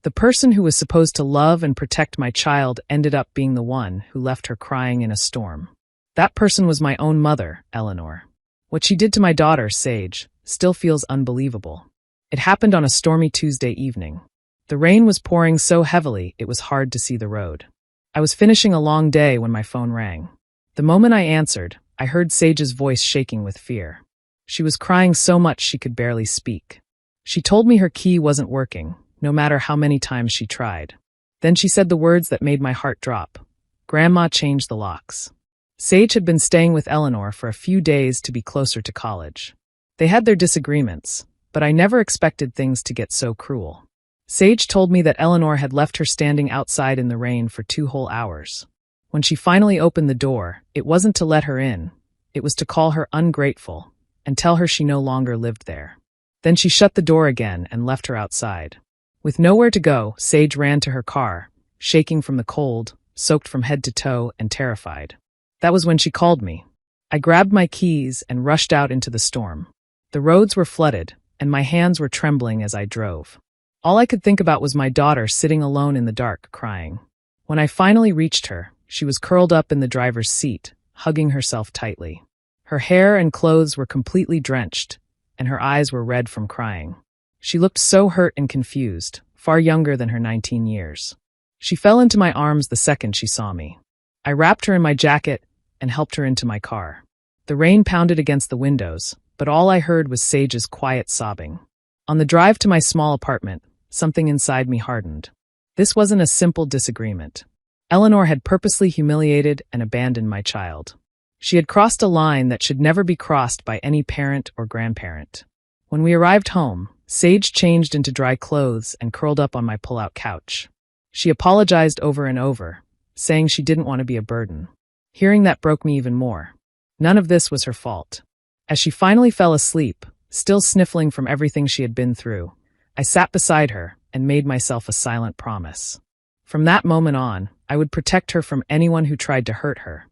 The person who was supposed to love and protect my child ended up being the one who left her crying in a storm. That person was my own mother, Eleanor. What she did to my daughter, Sage, still feels unbelievable. It happened on a stormy Tuesday evening. The rain was pouring so heavily it was hard to see the road. I was finishing a long day when my phone rang. The moment I answered, I heard Sage's voice shaking with fear. She was crying so much she could barely speak. She told me her key wasn't working, no matter how many times she tried. Then she said the words that made my heart drop. Grandma changed the locks. Sage had been staying with Eleanor for a few days to be closer to college. They had their disagreements, but I never expected things to get so cruel. Sage told me that Eleanor had left her standing outside in the rain for 2 whole hours. When she finally opened the door, it wasn't to let her in. It was to call her ungrateful and tell her she no longer lived there. Then she shut the door again and left her outside. With nowhere to go, Sage ran to her car, shaking from the cold, soaked from head to toe, and terrified. That was when she called me. I grabbed my keys and rushed out into the storm. The roads were flooded, and my hands were trembling as I drove. All I could think about was my daughter sitting alone in the dark, crying. When I finally reached her, she was curled up in the driver's seat, hugging herself tightly. Her hair and clothes were completely drenched, and her eyes were red from crying. She looked so hurt and confused, far younger than her 19 years. She fell into my arms the second she saw me. I wrapped her in my jacket and helped her into my car. The rain pounded against the windows, but all I heard was Sage's quiet sobbing. On the drive to my small apartment, something inside me hardened. This wasn't a simple disagreement. Eleanor had purposely humiliated and abandoned my child. She had crossed a line that should never be crossed by any parent or grandparent. When we arrived home, Sage changed into dry clothes and curled up on my pull-out couch. She apologized over and over, saying she didn't want to be a burden. Hearing that broke me even more. None of this was her fault. As she finally fell asleep, still sniffling from everything she had been through, I sat beside her and made myself a silent promise. From that moment on, I would protect her from anyone who tried to hurt her,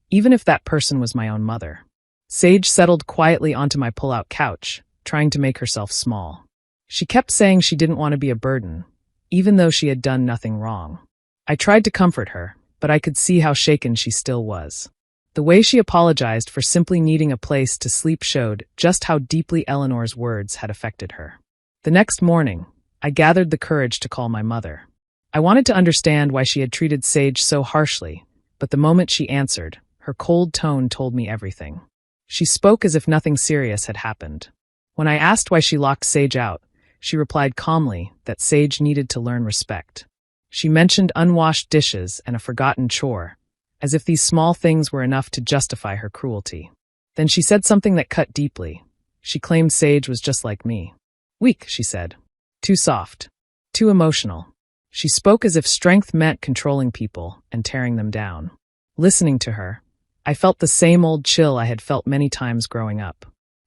even if that person was my own mother. Sage settled quietly onto my pull-out couch, trying to make herself small. She kept saying she didn't want to be a burden, even though she had done nothing wrong. I tried to comfort her, but I could see how shaken she still was. The way she apologized for simply needing a place to sleep showed just how deeply Eleanor's words had affected her. The next morning, I gathered the courage to call my mother. I wanted to understand why she had treated Sage so harshly, but the moment she answered, her cold tone told me everything. She spoke as if nothing serious had happened. When I asked why she locked Sage out, she replied calmly that Sage needed to learn respect. She mentioned unwashed dishes and a forgotten chore, as if these small things were enough to justify her cruelty. Then she said something that cut deeply. She claimed Sage was just like me. Weak, she said. Too soft. Too emotional. She spoke as if strength meant controlling people and tearing them down. Listening to her, I felt the same old chill I had felt many times growing up.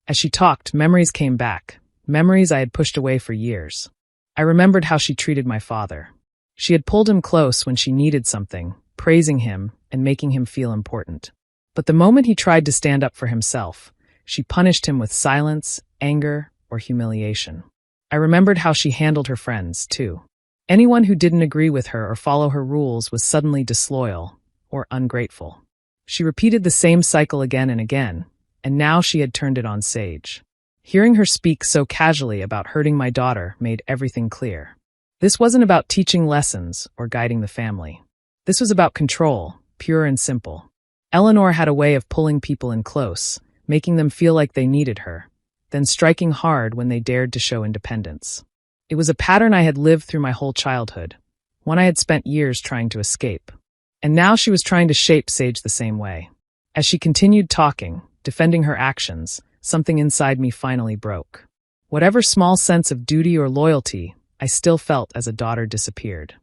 As she talked, memories came back, memories I had pushed away for years. I remembered how she treated my father. She had pulled him close when she needed something, praising him and making him feel important. But the moment he tried to stand up for himself, she punished him with silence, anger, or humiliation. I remembered how she handled her friends, too. Anyone who didn't agree with her or follow her rules was suddenly disloyal or ungrateful. She repeated the same cycle again and again, and now she had turned it on Sage. Hearing her speak so casually about hurting my daughter made everything clear. This wasn't about teaching lessons or guiding the family. This was about control, pure and simple. Eleanor had a way of pulling people in close, making them feel like they needed her, then striking hard when they dared to show independence. It was a pattern I had lived through my whole childhood, one I had spent years trying to escape. And now she was trying to shape Sage the same way. As she continued talking, defending her actions, something inside me finally broke. Whatever small sense of duty or loyalty I still felt as a daughter disappeared.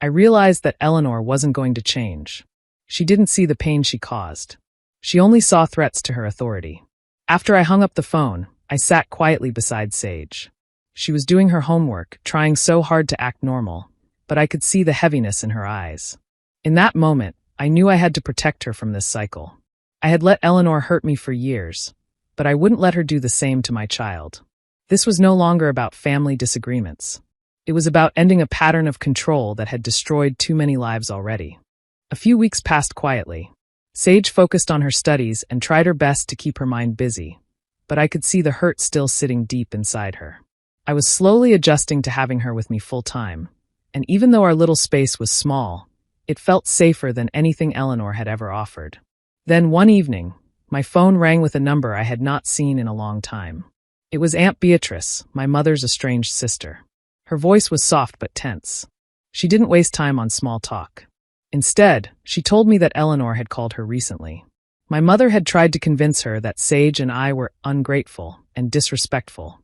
I realized that Eleanor wasn't going to change. She didn't see the pain she caused. She only saw threats to her authority. After I hung up the phone, I sat quietly beside Sage. She was doing her homework, trying so hard to act normal, but I could see the heaviness in her eyes. In that moment, I knew I had to protect her from this cycle. I had let Eleanor hurt me for years, but I wouldn't let her do the same to my child. This was no longer about family disagreements. It was about ending a pattern of control that had destroyed too many lives already. A few weeks passed quietly. Sage focused on her studies and tried her best to keep her mind busy, but I could see the hurt still sitting deep inside her. I was slowly adjusting to having her with me full-time, and even though our little space was small, it felt safer than anything Eleanor had ever offered. Then one evening, my phone rang with a number I had not seen in a long time. It was Aunt Beatrice, my mother's estranged sister. Her voice was soft but tense. She didn't waste time on small talk. Instead, she told me that Eleanor had called her recently. My mother had tried to convince her that Sage and I were ungrateful and disrespectful,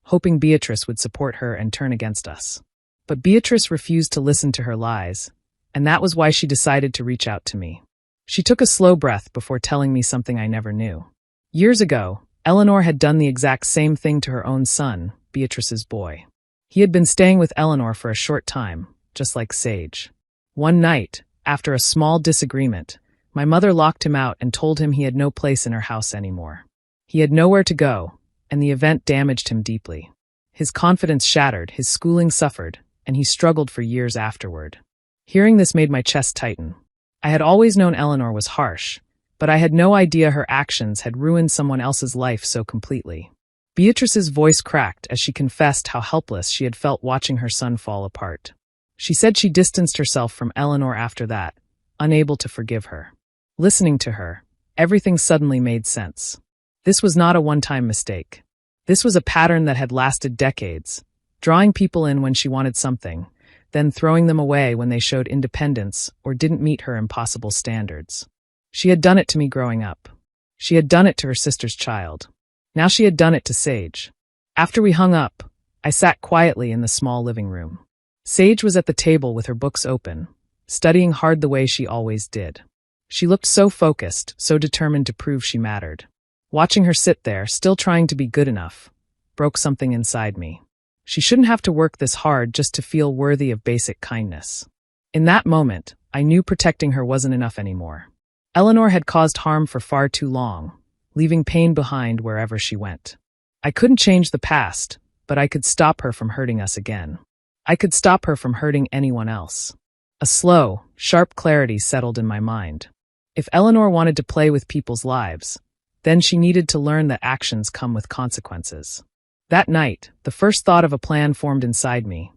hoping Beatrice would support her and turn against us. But Beatrice refused to listen to her lies, and that was why she decided to reach out to me. She took a slow breath before telling me something I never knew. Years ago, Eleanor had done the exact same thing to her own son, Beatrice's boy. He had been staying with Eleanor for a short time, just like Sage. One night, after a small disagreement, my mother locked him out and told him he had no place in her house anymore. He had nowhere to go, and the event damaged him deeply. His confidence shattered, his schooling suffered, and he struggled for years afterward. Hearing this made my chest tighten. I had always known Eleanor was harsh, but I had no idea her actions had ruined someone else's life so completely. Beatrice's voice cracked as she confessed how helpless she had felt watching her son fall apart. She said she distanced herself from Eleanor after that, unable to forgive her. Listening to her, everything suddenly made sense. This was not a one-time mistake. This was a pattern that had lasted decades, drawing people in when she wanted something, then throwing them away when they showed independence or didn't meet her impossible standards. She had done it to me growing up. She had done it to her sister's child. Now she had done it to Sage. After we hung up, I sat quietly in the small living room. Sage was at the table with her books open, studying hard the way she always did. She looked so focused, so determined to prove she mattered. Watching her sit there, still trying to be good enough, broke something inside me. She shouldn't have to work this hard just to feel worthy of basic kindness. In that moment, I knew protecting her wasn't enough anymore. Eleanor had caused harm for far too long, leaving pain behind wherever she went. I couldn't change the past, but I could stop her from hurting us again. I could stop her from hurting anyone else. A slow, sharp clarity settled in my mind. If Eleanor wanted to play with people's lives, then she needed to learn that actions come with consequences. That night, the first thought of a plan formed inside me.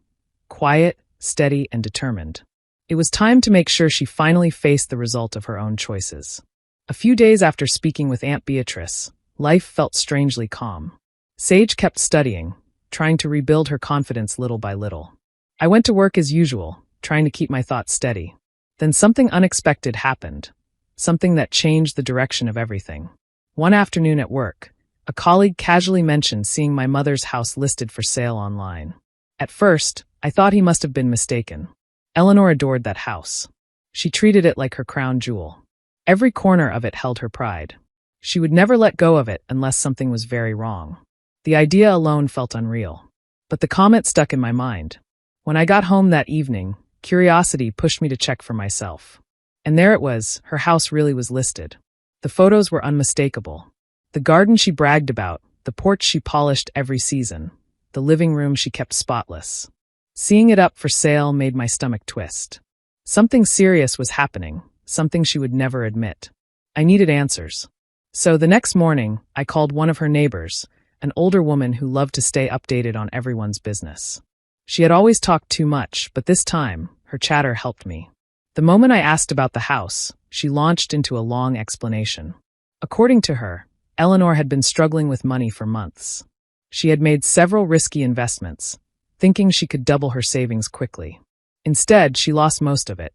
Quiet, steady, and determined. It was time to make sure she finally faced the result of her own choices. A few days after speaking with Aunt Beatrice, life felt strangely calm. Sage kept studying, trying to rebuild her confidence little by little. I went to work as usual, trying to keep my thoughts steady. Then something unexpected happened, something that changed the direction of everything. One afternoon at work, a colleague casually mentioned seeing my mother's house listed for sale online. At first, I thought he must have been mistaken. Eleanor adored that house. She treated it like her crown jewel. Every corner of it held her pride. She would never let go of it unless something was very wrong. The idea alone felt unreal. But the comment stuck in my mind. When I got home that evening, curiosity pushed me to check for myself. And there it was, her house really was listed. The photos were unmistakable. The garden she bragged about, the porch she polished every season, the living room she kept spotless. Seeing it up for sale made my stomach twist. Something serious was happening, something she would never admit. I needed answers. So the next morning, I called one of her neighbors, an older woman who loved to stay updated on everyone's business. She had always talked too much, but this time, her chatter helped me. The moment I asked about the house, she launched into a long explanation. According to her, Eleanor had been struggling with money for months. She had made several risky investments, thinking she could double her savings quickly. Instead, she lost most of it.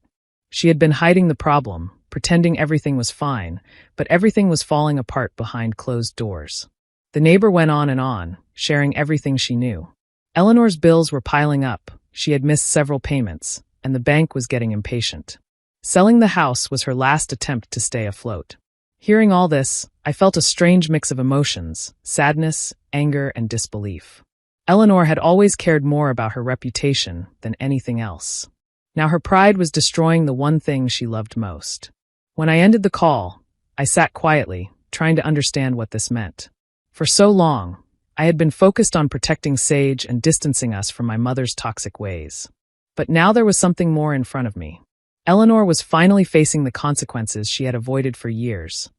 She had been hiding the problem, pretending everything was fine, but everything was falling apart behind closed doors. The neighbor went on, sharing everything she knew. Eleanor's bills were piling up, she had missed several payments, and the bank was getting impatient. Selling the house was her last attempt to stay afloat. Hearing all this, I felt a strange mix of emotions, sadness, anger, and disbelief. Eleanor had always cared more about her reputation than anything else. Now her pride was destroying the one thing she loved most. When I ended the call, I sat quietly, trying to understand what this meant. For so long, I had been focused on protecting Sage and distancing us from my mother's toxic ways. But now there was something more in front of me. Eleanor was finally facing the consequences she had avoided for years.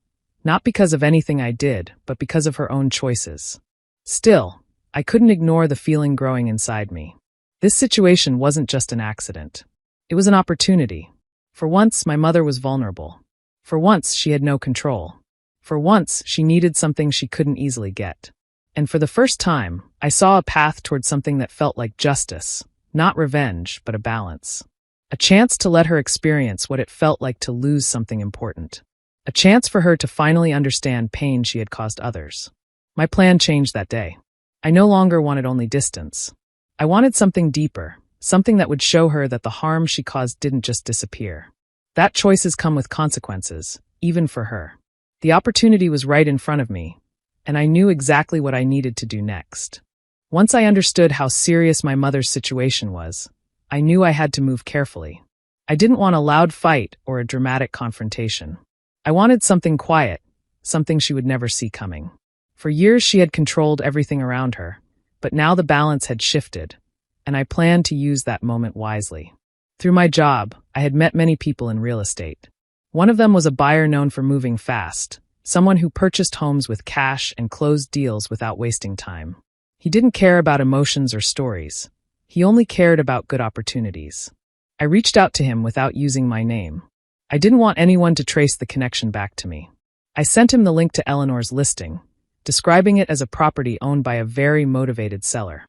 Not because of anything I did, but because of her own choices. Still, I couldn't ignore the feeling growing inside me. This situation wasn't just an accident. It was an opportunity. For once, my mother was vulnerable. For once, she had no control. For once, she needed something she couldn't easily get. And for the first time, I saw a path toward something that felt like justice, not revenge, but a balance. A chance to let her experience what it felt like to lose something important. A chance for her to finally understand pain she had caused others. My plan changed that day. I no longer wanted only distance. I wanted something deeper, something that would show her that the harm she caused didn't just disappear. That choices come with consequences, even for her. The opportunity was right in front of me, and I knew exactly what I needed to do next. Once I understood how serious my mother's situation was, I knew I had to move carefully. I didn't want a loud fight or a dramatic confrontation. I wanted something quiet, something she would never see coming. For years she had controlled everything around her, but now the balance had shifted, and I planned to use that moment wisely. Through my job, I had met many people in real estate. One of them was a buyer known for moving fast, someone who purchased homes with cash and closed deals without wasting time. He didn't care about emotions or stories. He only cared about good opportunities. I reached out to him without using my name. I didn't want anyone to trace the connection back to me. I sent him the link to Eleanor's listing, describing it as a property owned by a very motivated seller.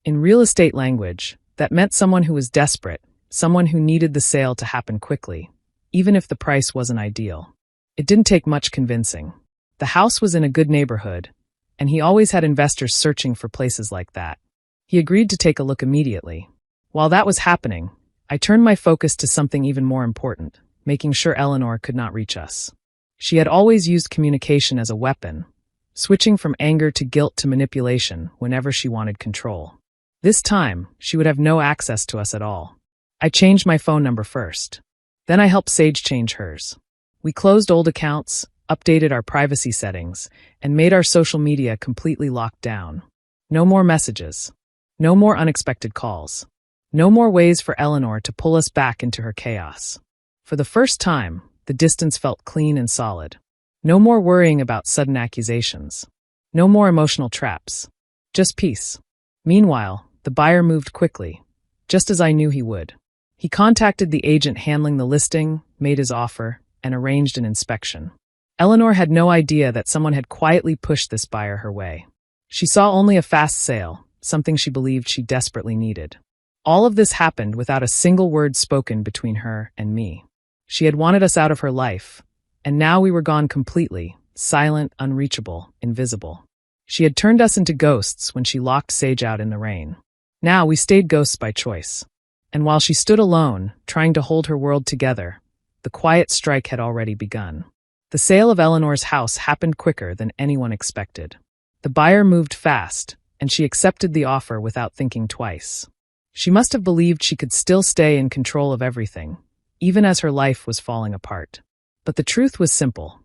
In real estate language, that meant someone who was desperate, someone who needed the sale to happen quickly, even if the price wasn't ideal. It didn't take much convincing. The house was in a good neighborhood, and he always had investors searching for places like that. He agreed to take a look immediately. While that was happening, I turned my focus to something even more important, making sure Eleanor could not reach us. She had always used communication as a weapon, switching from anger to guilt to manipulation whenever she wanted control. This time, she would have no access to us at all. I changed my phone number first. Then I helped Sage change hers. We closed old accounts, updated our privacy settings, and made our social media completely locked down. No more messages. No more unexpected calls. No more ways for Eleanor to pull us back into her chaos. For the first time, the distance felt clean and solid. No more worrying about sudden accusations. No more emotional traps. Just peace. Meanwhile, the buyer moved quickly, just as I knew he would. He contacted the agent handling the listing, made his offer, and arranged an inspection. Eleanor had no idea that someone had quietly pushed this buyer her way. She saw only a fast sale, something she believed she desperately needed. All of this happened without a single word spoken between her and me. She had wanted us out of her life, and now we were gone completely, silent, unreachable, invisible. She had turned us into ghosts when she locked Sage out in the rain. Now we stayed ghosts by choice. And while she stood alone, trying to hold her world together, the quiet strike had already begun. The sale of Eleanor's house happened quicker than anyone expected. The buyer moved fast, and she accepted the offer without thinking twice. She must have believed she could still stay in control of everything, even as her life was falling apart. But the truth was simple.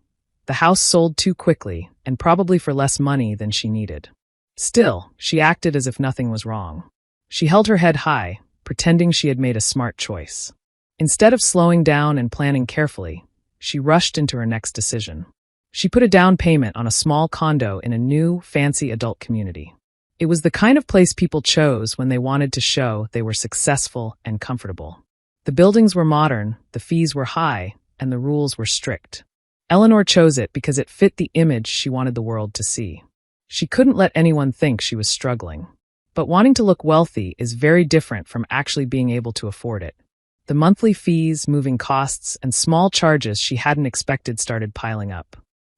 The house sold too quickly, and probably for less money than she needed. Still, she acted as if nothing was wrong. She held her head high, pretending she had made a smart choice. Instead of slowing down and planning carefully, she rushed into her next decision. She put a down payment on a small condo in a new, fancy adult community. It was the kind of place people chose when they wanted to show they were successful and comfortable. The buildings were modern, the fees were high, and the rules were strict. Eleanor chose it because it fit the image she wanted the world to see. She couldn't let anyone think she was struggling. But wanting to look wealthy is very different from actually being able to afford it. The monthly fees, moving costs, and small charges she hadn't expected started piling up.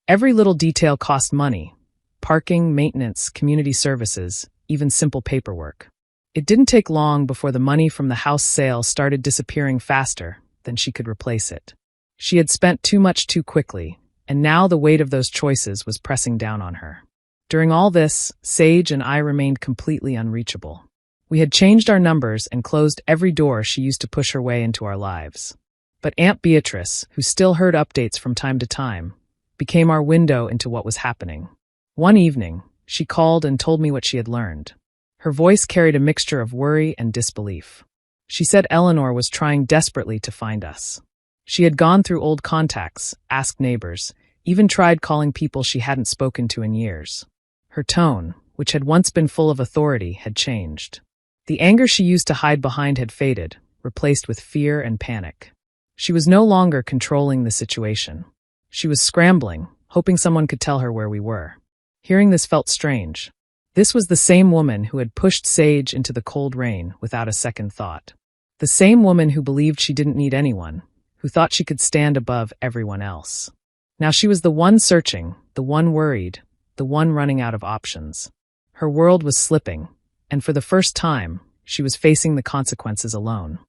Every little detail cost money: parking, maintenance, community services, even simple paperwork. It didn't take long before the money from the house sale started disappearing faster than she could replace it. She had spent too much too quickly, and now the weight of those choices was pressing down on her. During all this, Sage and I remained completely unreachable. We had changed our numbers and closed every door she used to push her way into our lives. But Aunt Beatrice, who still heard updates from time to time, became our window into what was happening. One evening, She called and told me what she had learned. Her voice carried a mixture of worry and disbelief. She said Eleanor was trying desperately to find us. She had gone through old contacts, asked neighbors, even tried calling people she hadn't spoken to in years. Her tone, which had once been full of authority, had changed. The anger she used to hide behind had faded, replaced with fear and panic. She was no longer controlling the situation. She was scrambling, hoping someone could tell her where we were. Hearing this felt strange. This was the same woman who had pushed Sage into the cold rain without a second thought. The same woman who believed she didn't need anyone, who thought she could stand above everyone else. Now she was the one searching, the one worried, the one running out of options. Her world was slipping, and for the first time, she was facing the consequences alone.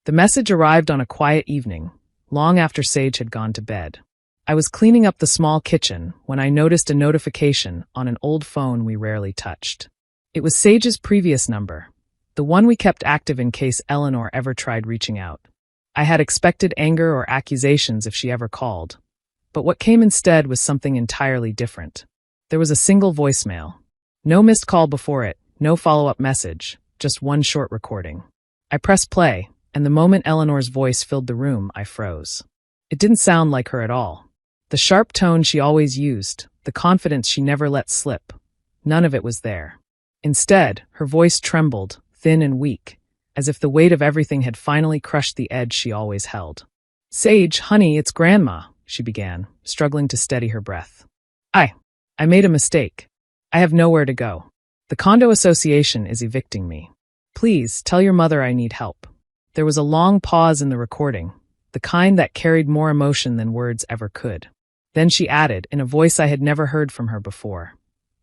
The message arrived on a quiet evening, long after Sage had gone to bed. I was cleaning up the small kitchen when I noticed a notification on an old phone we rarely touched. It was Sage's previous number, the one we kept active in case Eleanor ever tried reaching out. I had expected anger or accusations if she ever called, but what came instead was something entirely different. There was a single voicemail. No missed call before it, no follow-up message, just one short recording. I pressed play, and the moment Eleanor's voice filled the room, I froze. It didn't sound like her at all. The sharp tone she always used, the confidence she never let slip, none of it was there. Instead, her voice trembled, thin and weak, as if the weight of everything had finally crushed the edge she always held. "Sage, honey, it's Grandma," she began, struggling to steady her breath. I made a mistake. I have nowhere to go. The condo association is evicting me. Please, tell your mother I need help." There was a long pause in the recording, the kind that carried more emotion than words ever could. Then she added, in a voice I had never heard from her before,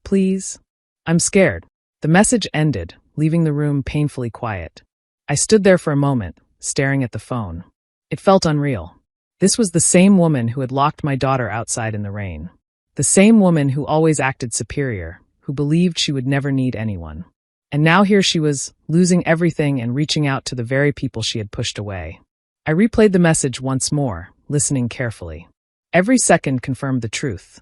"Please? I'm scared." The message ended, leaving the room painfully quiet. I stood there for a moment, staring at the phone. It felt unreal. This was the same woman who had locked my daughter outside in the rain. The same woman who always acted superior, who believed she would never need anyone. And now here she was, losing everything and reaching out to the very people she had pushed away. I replayed the message once more, listening carefully. Every second confirmed the truth.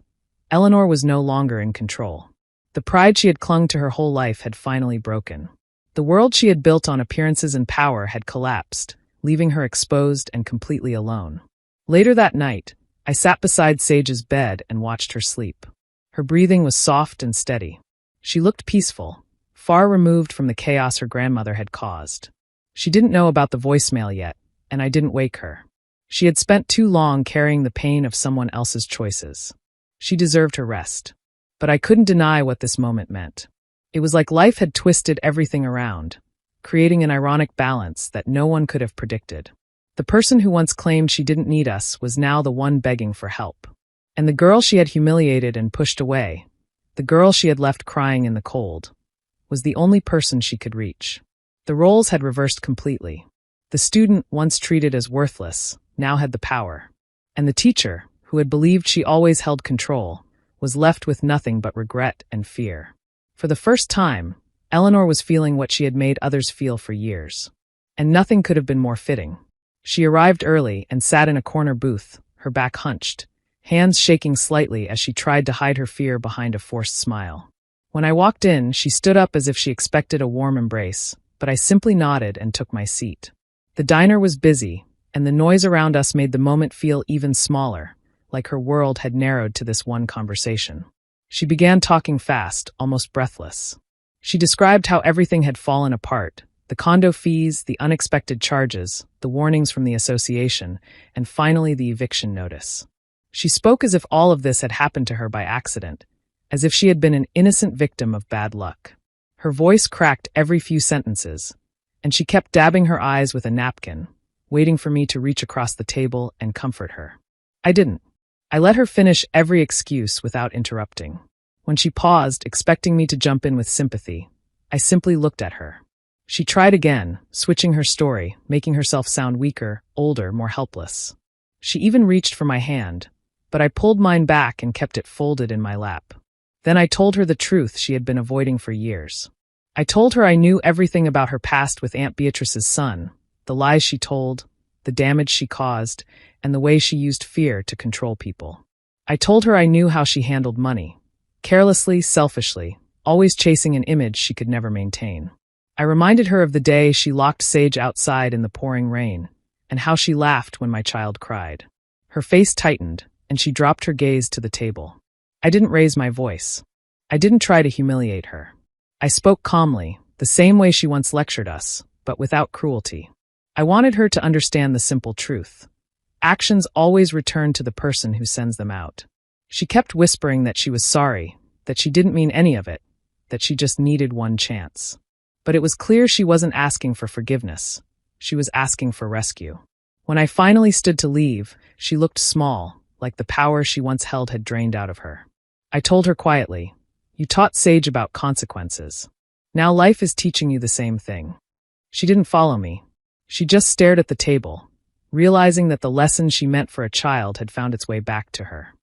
Eleanor was no longer in control. The pride she had clung to her whole life had finally broken. The world she had built on appearances and power had collapsed, leaving her exposed and completely alone. Later that night, I sat beside Sage's bed and watched her sleep. Her breathing was soft and steady. She looked peaceful, far removed from the chaos her grandmother had caused. She didn't know about the voicemail yet, and I didn't wake her. She had spent too long carrying the pain of someone else's choices. She deserved her rest. But I couldn't deny what this moment meant. It was like life had twisted everything around, creating an ironic balance that no one could have predicted. The person who once claimed she didn't need us was now the one begging for help. And the girl she had humiliated and pushed away, the girl she had left crying in the cold, was the only person she could reach. The roles had reversed completely. The student, once treated as worthless, now had the power. And the teacher, who had believed she always held control, was left with nothing but regret and fear. For the first time, Eleanor was feeling what she had made others feel for years. And nothing could have been more fitting. She arrived early and sat in a corner booth, her back hunched, hands shaking slightly as she tried to hide her fear behind a forced smile. When I walked in, she stood up as if she expected a warm embrace, but I simply nodded and took my seat. The diner was busy, and the noise around us made the moment feel even smaller, like her world had narrowed to this one conversation. She began talking fast, almost breathless. She described how everything had fallen apart, the condo fees, the unexpected charges, the warnings from the association, and finally the eviction notice. She spoke as if all of this had happened to her by accident, as if she had been an innocent victim of bad luck. Her voice cracked every few sentences, and she kept dabbing her eyes with a napkin, waiting for me to reach across the table and comfort her. I didn't. I let her finish every excuse without interrupting. When she paused, expecting me to jump in with sympathy, I simply looked at her. She tried again, switching her story, making herself sound weaker, older, more helpless. She even reached for my hand, but I pulled mine back and kept it folded in my lap. Then I told her the truth she had been avoiding for years. I told her I knew everything about her past with Aunt Beatrice's son, the lies she told, the damage she caused, and the way she used fear to control people. I told her I knew how she handled money, carelessly, selfishly, always chasing an image she could never maintain. I reminded her of the day she locked Sage outside in the pouring rain, and how she laughed when my child cried. Her face tightened, and she dropped her gaze to the table. I didn't raise my voice. I didn't try to humiliate her. I spoke calmly, the same way she once lectured us, but without cruelty. I wanted her to understand the simple truth. Actions always return to the person who sends them out. She kept whispering that she was sorry, that she didn't mean any of it, that she just needed one chance. But it was clear she wasn't asking for forgiveness. She was asking for rescue. When I finally stood to leave, she looked small, like the power she once held had drained out of her. I told her quietly, "You taught Sage about consequences. Now life is teaching you the same thing." She didn't follow me. She just stared at the table, realizing that the lesson she meant for a child had found its way back to her.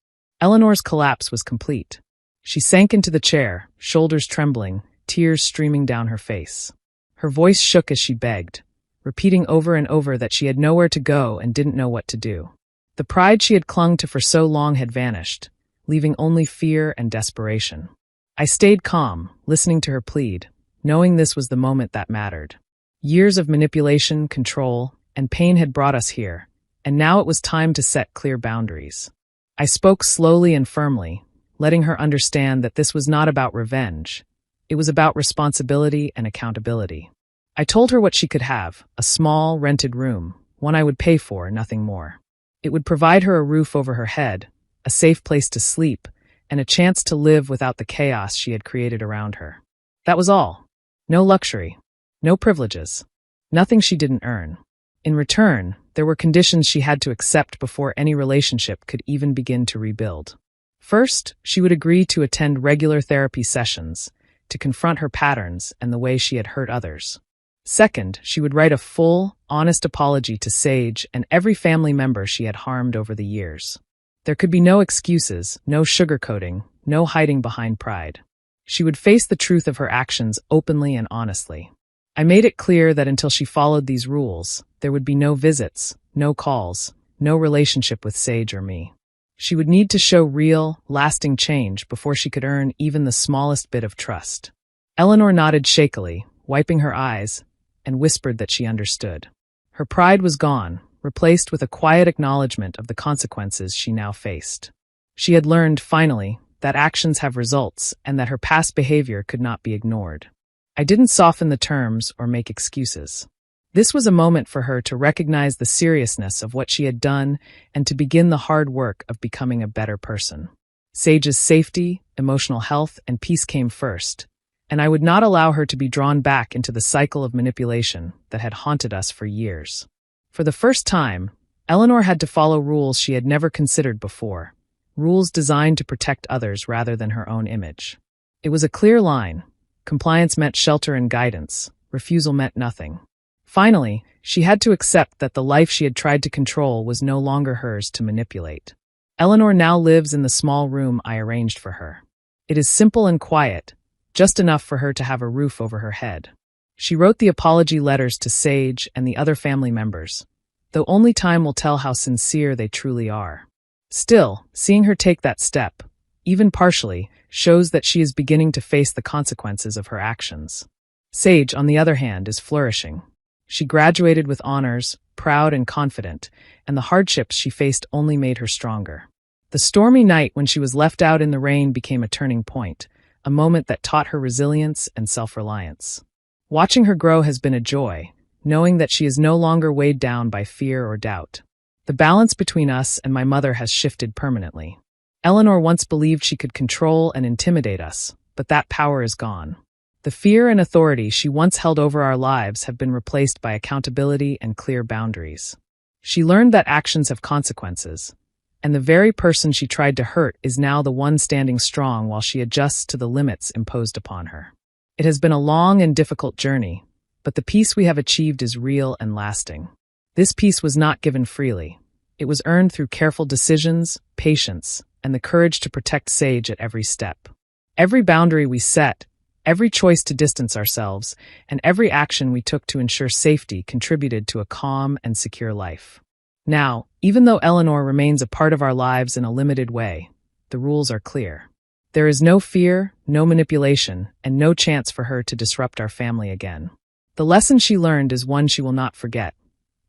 Eleanor's collapse was complete. She sank into the chair, shoulders trembling, tears streaming down her face. Her voice shook as she begged, repeating over and over that she had nowhere to go and didn't know what to do. The pride she had clung to for so long had vanished, leaving only fear and desperation. I stayed calm, listening to her plead, knowing this was the moment that mattered. Years of manipulation, control, and pain had brought us here, and now it was time to set clear boundaries. I spoke slowly and firmly, letting her understand that this was not about revenge. It was about responsibility and accountability. I told her what she could have, a small, rented room, one I would pay for, nothing more. It would provide her a roof over her head, a safe place to sleep, and a chance to live without the chaos she had created around her. That was all. No luxury. No privileges. Nothing she didn't earn. In return, there were conditions she had to accept before any relationship could even begin to rebuild. First, she would agree to attend regular therapy sessions, to confront her patterns and the way she had hurt others. Second, she would write a full, honest apology to Sage and every family member she had harmed over the years. There could be no excuses, no sugarcoating, no hiding behind pride. She would face the truth of her actions openly and honestly. I made it clear that until she followed these rules, there would be no visits, no calls, no relationship with Sage or me. She would need to show real, lasting change before she could earn even the smallest bit of trust. Eleanor nodded shakily, wiping her eyes, and whispered that she understood. Her pride was gone, replaced with a quiet acknowledgement of the consequences she now faced. She had learned, finally, that actions have results and that her past behavior could not be ignored. I didn't soften the terms or make excuses. This was a moment for her to recognize the seriousness of what she had done and to begin the hard work of becoming a better person. Sage's safety, emotional health, and peace came first, and I would not allow her to be drawn back into the cycle of manipulation that had haunted us for years. For the first time, Eleanor had to follow rules she had never considered before, rules designed to protect others rather than her own image. It was a clear line. Compliance meant shelter and guidance. Refusal meant nothing. Finally, she had to accept that the life she had tried to control was no longer hers to manipulate. Eleanor now lives in the small room I arranged for her. It is simple and quiet, just enough for her to have a roof over her head. She wrote the apology letters to Sage and the other family members, though only time will tell how sincere they truly are. Still, seeing her take that step, even partially, shows that she is beginning to face the consequences of her actions. Sage, on the other hand, is flourishing. She graduated with honors, proud and confident, and the hardships she faced only made her stronger. The stormy night when she was left out in the rain became a turning point, a moment that taught her resilience and self-reliance. Watching her grow has been a joy, knowing that she is no longer weighed down by fear or doubt. The balance between us and my mother has shifted permanently. Eleanor once believed she could control and intimidate us, but that power is gone. The fear and authority she once held over our lives have been replaced by accountability and clear boundaries. She learned that actions have consequences, and the very person she tried to hurt is now the one standing strong while she adjusts to the limits imposed upon her. It has been a long and difficult journey, but the peace we have achieved is real and lasting. This peace was not given freely. It was earned through careful decisions, patience, and the courage to protect Sage at every step. Every boundary we set, every choice to distance ourselves, and every action we took to ensure safety contributed to a calm and secure life. Now, even though Eleanor remains a part of our lives in a limited way, the rules are clear. There is no fear, no manipulation, and no chance for her to disrupt our family again. The lesson she learned is one she will not forget.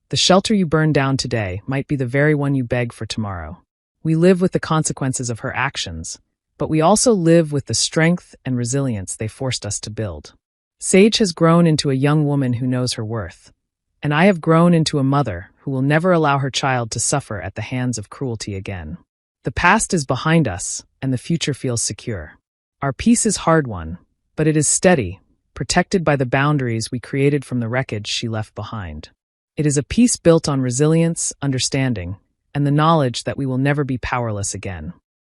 The shelter you burn down today might be the very one you beg for tomorrow. We live with the consequences of her actions, but we also live with the strength and resilience they forced us to build. Sage has grown into a young woman who knows her worth, and I have grown into a mother who will never allow her child to suffer at the hands of cruelty again. The past is behind us, and the future feels secure. Our peace is hard-won, but it is steady, protected by the boundaries we created from the wreckage she left behind. It is a peace built on resilience, understanding, and the knowledge that we will never be powerless again.